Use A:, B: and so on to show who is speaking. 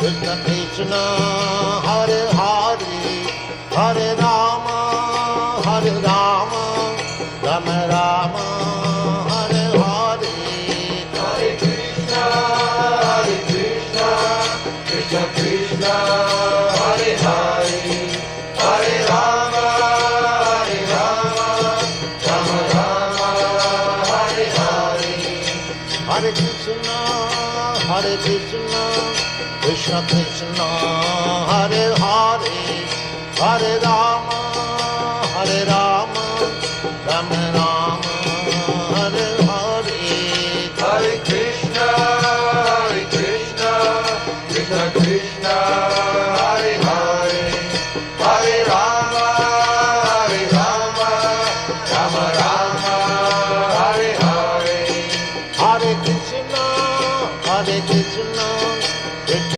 A: Krishna, Hare Hare, Hare Rama, Rama Rama, Hare Hare.
B: Hare Krishna, Krishna Krishna, Hare Hare, Hare Rama, Rama Rama, Hare Hare.
A: Hare Krishna, Krishna Krishna, Hare Hare, Hare Rama, Rama Rama, Hare Hare.
B: Hare Krishna, Krishna